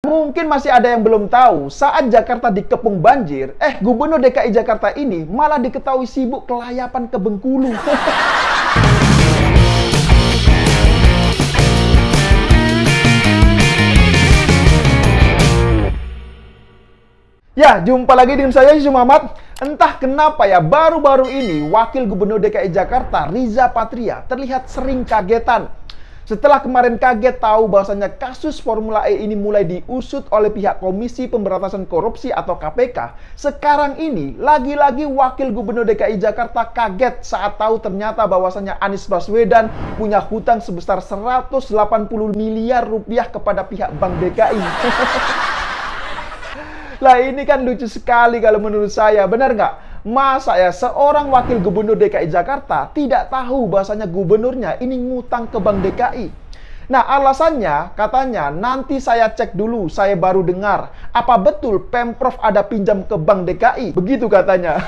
Mungkin masih ada yang belum tahu, saat Jakarta dikepung banjir, Gubernur DKI Jakarta ini malah diketahui sibuk kelayapan ke Bengkulu. Ya, jumpa lagi dengan saya, Yusuf Muhammad. Entah kenapa ya, baru-baru ini Wakil Gubernur DKI Jakarta, Riza Patria, terlihat sering kagetan. Setelah kemarin kaget tahu bahwasanya kasus Formula E ini mulai diusut oleh pihak Komisi Pemberantasan Korupsi atau KPK, sekarang ini lagi-lagi Wakil Gubernur DKI Jakarta kaget saat tahu ternyata bahwasanya Anies Baswedan punya hutang sebesar 180 miliar rupiah kepada pihak Bank DKI. Lah ini kan lucu sekali kalau menurut saya, benar nggak? Masa ya seorang wakil gubernur DKI Jakarta tidak tahu bahwasanya gubernurnya ini ngutang ke Bank DKI. Nah alasannya katanya nanti saya cek dulu, saya baru dengar. Apa betul Pemprov ada pinjam ke Bank DKI? Begitu katanya.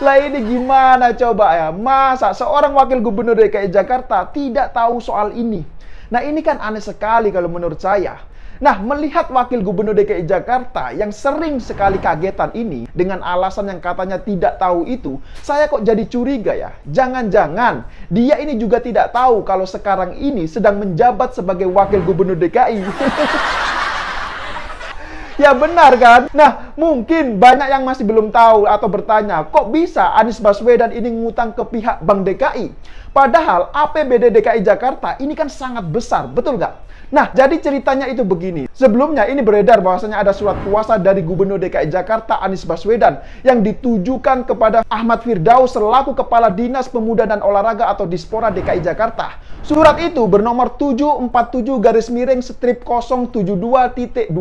Lah ini gimana coba ya? Masa seorang wakil gubernur DKI Jakarta tidak tahu soal ini? Nah ini kan aneh sekali kalau menurut saya. Nah, melihat Wakil Gubernur DKI Jakarta yang sering sekali kagetan ini dengan alasan yang katanya tidak tahu itu, saya kok jadi curiga ya. Jangan-jangan dia ini juga tidak tahu kalau sekarang ini sedang menjabat sebagai Wakil Gubernur DKI. Ya benar kan? Nah, mungkin banyak yang masih belum tahu atau bertanya, kok bisa Anies Baswedan ini ngutang ke pihak Bank DKI? Padahal APBD DKI Jakarta ini kan sangat besar, betul nggak? Nah, jadi ceritanya itu begini. Sebelumnya ini beredar bahwasanya ada surat kuasa dari Gubernur DKI Jakarta Anies Baswedan yang ditujukan kepada Ahmad Firdaus selaku Kepala Dinas Pemuda dan Olahraga atau Dispora DKI Jakarta. Surat itu bernomor 747-072.26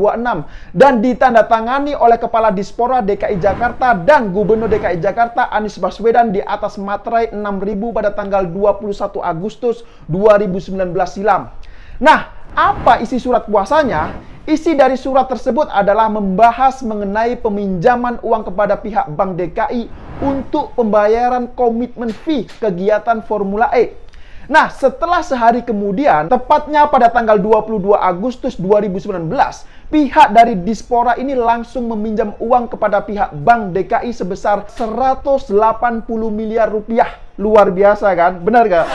dan ditandatangani oleh Kepala Dispora DKI Jakarta dan Gubernur DKI Jakarta Anies Baswedan di atas materai 6.000 pada tanggal 21 Agustus 2019 silam. Nah, apa isi surat kuasanya? Isi dari surat tersebut adalah membahas mengenai peminjaman uang kepada pihak Bank DKI untuk pembayaran komitmen fee kegiatan Formula E. Nah, setelah sehari kemudian, tepatnya pada tanggal 22 Agustus 2019, pihak dari Dispora ini langsung meminjam uang kepada pihak Bank DKI sebesar 180 miliar rupiah. Luar biasa kan? Benar gak?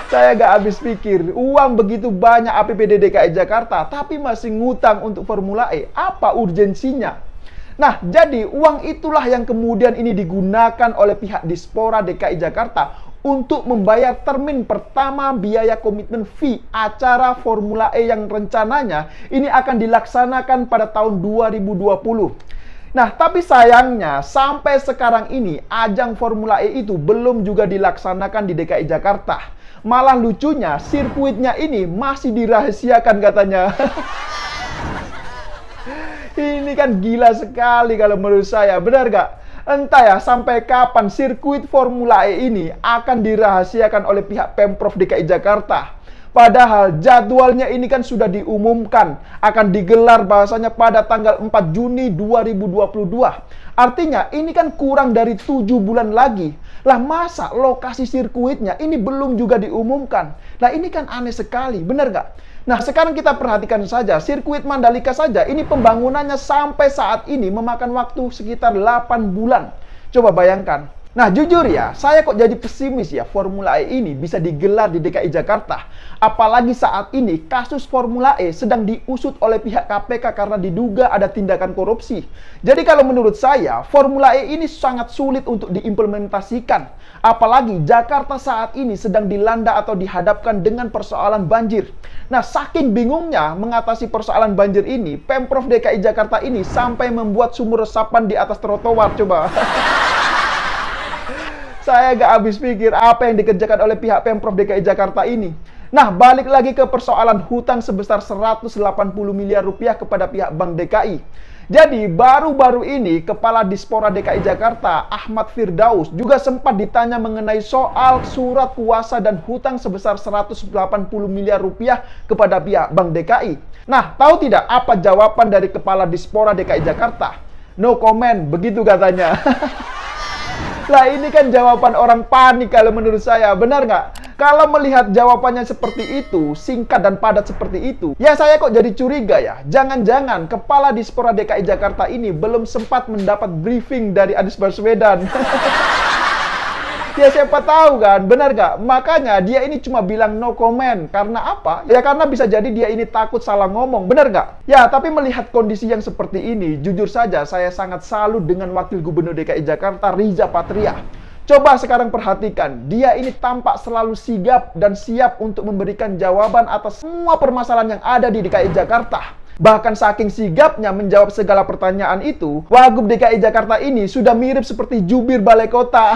Saya gak habis pikir, uang begitu banyak APBD DKI Jakarta, tapi masih ngutang untuk Formula E. Apa urgensinya? Nah, jadi uang itulah yang kemudian ini digunakan oleh pihak Dispora DKI Jakarta untuk membayar termin pertama biaya komitmen fee acara Formula E yang rencananya ini akan dilaksanakan pada tahun 2020. Nah, tapi sayangnya sampai sekarang ini ajang Formula E itu belum juga dilaksanakan di DKI Jakarta. Malah lucunya sirkuitnya ini masih dirahasiakan katanya. Ini kan gila sekali kalau menurut saya, benar gak? Entah ya sampai kapan sirkuit Formula E ini akan dirahasiakan oleh pihak Pemprov DKI Jakarta. Padahal jadwalnya ini kan sudah diumumkan akan digelar bahasanya pada tanggal 4 Juni 2022. Artinya ini kan kurang dari 7 bulan lagi. Lah masa lokasi sirkuitnya ini belum juga diumumkan. Nah ini kan aneh sekali, benar nggak? Nah sekarang kita perhatikan saja sirkuit Mandalika saja ini pembangunannya sampai saat ini memakan waktu sekitar 8 bulan. Coba bayangkan. Nah jujur ya, saya kok jadi pesimis ya Formula E ini bisa digelar di DKI Jakarta. Apalagi saat ini kasus Formula E sedang diusut oleh pihak KPK karena diduga ada tindakan korupsi. Jadi kalau menurut saya, Formula E ini sangat sulit untuk diimplementasikan. Apalagi Jakarta saat ini sedang dilanda atau dihadapkan dengan persoalan banjir. Nah saking bingungnya mengatasi persoalan banjir ini, Pemprov DKI Jakarta ini sampai membuat sumur resapan di atas trotoar coba. Saya gak habis pikir apa yang dikerjakan oleh pihak Pemprov DKI Jakarta ini. Nah, balik lagi ke persoalan hutang sebesar 180 miliar rupiah kepada pihak Bank DKI. Jadi, baru-baru ini Kepala Dispora DKI Jakarta, Ahmad Firdaus, juga sempat ditanya mengenai soal surat kuasa dan hutang sebesar 180 miliar rupiah kepada pihak Bank DKI. Nah, tahu tidak apa jawaban dari Kepala Dispora DKI Jakarta? No comment, begitu katanya. Lah ini kan jawaban orang panik kalau menurut saya, benar nggak? Kalau melihat jawabannya seperti itu, singkat dan padat seperti itu, ya saya kok jadi curiga ya. Jangan-jangan Kepala Dispora DKI Jakarta ini belum sempat mendapat briefing dari Anies Baswedan. Ya siapa tahu kan, benar gak? Makanya dia ini cuma bilang no comment. Karena apa? Ya karena bisa jadi dia ini takut salah ngomong, benar gak? Ya tapi melihat kondisi yang seperti ini, jujur saja saya sangat salut dengan Wakil Gubernur DKI Jakarta, Riza Patria. Coba sekarang perhatikan, dia ini tampak selalu sigap dan siap untuk memberikan jawaban atas semua permasalahan yang ada di DKI Jakarta. Bahkan saking sigapnya menjawab segala pertanyaan itu, Wagub DKI Jakarta ini sudah mirip seperti jubir balai kota.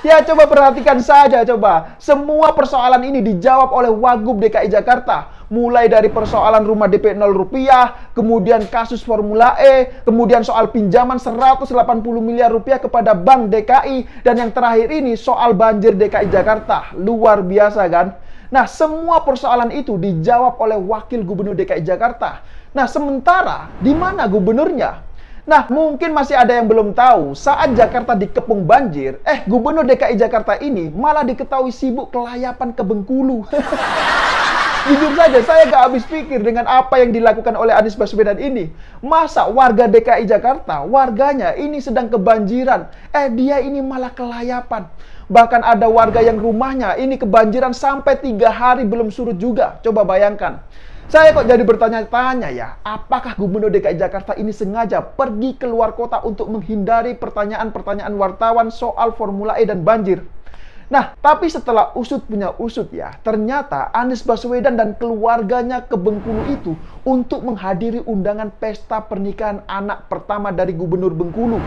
Ya coba perhatikan saja coba. Semua persoalan ini dijawab oleh Wagub DKI Jakarta. Mulai dari persoalan rumah DP 0 rupiah, kemudian kasus Formula E, kemudian soal pinjaman 180 miliar rupiah kepada Bank DKI, dan yang terakhir ini soal banjir DKI Jakarta. Luar biasa kan? Nah, semua persoalan itu dijawab oleh Wakil Gubernur DKI Jakarta. Nah, sementara di mana gubernurnya? Nah, mungkin masih ada yang belum tahu, saat Jakarta dikepung banjir, Gubernur DKI Jakarta ini malah diketahui sibuk kelayapan ke Bengkulu. Jujur saja, saya gak habis pikir dengan apa yang dilakukan oleh Anies Baswedan ini. Masa warga DKI Jakarta, warganya ini sedang kebanjiran, dia ini malah kelayapan. Bahkan ada warga yang rumahnya ini kebanjiran sampai 3 hari belum surut juga. Coba bayangkan. Saya kok jadi bertanya-tanya ya, apakah Gubernur DKI Jakarta ini sengaja pergi keluar kota untuk menghindari pertanyaan-pertanyaan wartawan soal Formula E dan banjir? Nah, tapi setelah usut punya usut ya, ternyata Anies Baswedan dan keluarganya ke Bengkulu itu untuk menghadiri undangan pesta pernikahan anak pertama dari Gubernur Bengkulu.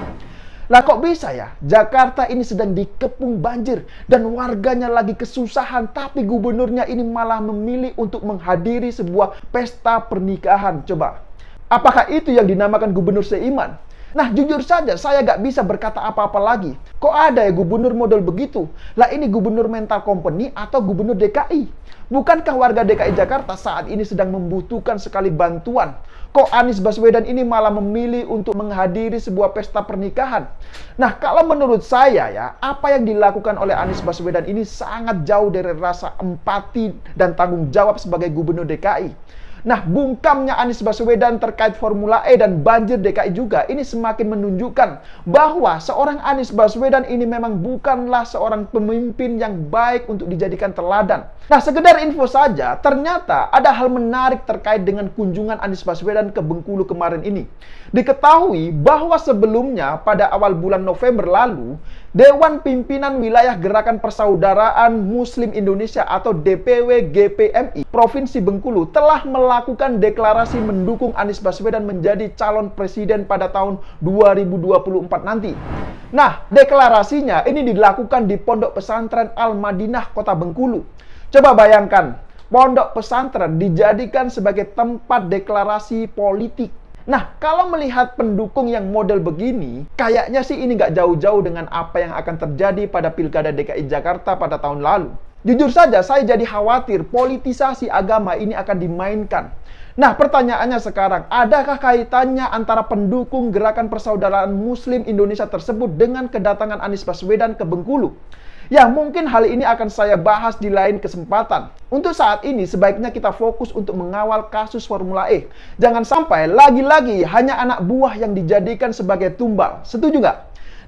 Lah kok bisa ya, Jakarta ini sedang dikepung banjir dan warganya lagi kesusahan, tapi gubernurnya ini malah memilih untuk menghadiri sebuah pesta pernikahan. Coba, apakah itu yang dinamakan gubernur seiman? Nah, jujur saja saya gak bisa berkata apa-apa lagi. Kok ada ya gubernur model begitu? Lah ini gubernur mental company atau gubernur DKI? Bukankah warga DKI Jakarta saat ini sedang membutuhkan sekali bantuan? Kok Anies Baswedan ini malah memilih untuk menghadiri sebuah pesta pernikahan? Nah, kalau menurut saya ya, apa yang dilakukan oleh Anies Baswedan ini sangat jauh dari rasa empati dan tanggung jawab sebagai gubernur DKI. Nah, bungkamnya Anies Baswedan terkait Formula E dan banjir DKI juga ini semakin menunjukkan bahwa seorang Anies Baswedan ini memang bukanlah seorang pemimpin yang baik untuk dijadikan teladan. Nah, sekedar info saja, ternyata ada hal menarik terkait dengan kunjungan Anies Baswedan ke Bengkulu kemarin ini. Diketahui bahwa sebelumnya pada awal bulan November lalu, Dewan Pimpinan Wilayah Gerakan Persaudaraan Muslim Indonesia atau DPW GPMI Provinsi Bengkulu telah melakukan deklarasi mendukung Anies Baswedan menjadi calon presiden pada tahun 2024 nanti. Nah, deklarasinya ini dilakukan di Pondok Pesantren Al-Madinah Kota Bengkulu. Coba bayangkan, pondok pesantren dijadikan sebagai tempat deklarasi politik. Nah, kalau melihat pendukung yang model begini, kayaknya sih ini nggak jauh-jauh dengan apa yang akan terjadi pada Pilkada DKI Jakarta pada tahun lalu. Jujur saja, saya jadi khawatir politisasi agama ini akan dimainkan. Nah, pertanyaannya sekarang, adakah kaitannya antara pendukung Gerakan Persaudaraan Muslim Indonesia tersebut dengan kedatangan Anies Baswedan ke Bengkulu? Ya, mungkin hal ini akan saya bahas di lain kesempatan. Untuk saat ini, sebaiknya kita fokus untuk mengawal kasus Formula E. Jangan sampai lagi-lagi hanya anak buah yang dijadikan sebagai tumbal. Setuju nggak?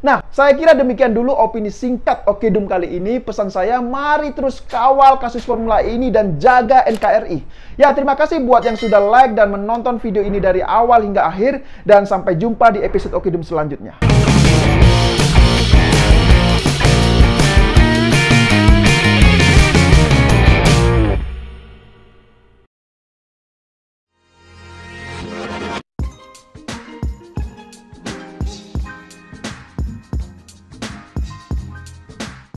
Nah, saya kira demikian dulu opini singkat Okedum kali ini. Pesan saya, mari terus kawal kasus Formula E ini dan jaga NKRI. Ya, terima kasih buat yang sudah like dan menonton video ini dari awal hingga akhir. Dan sampai jumpa di episode Okedum selanjutnya.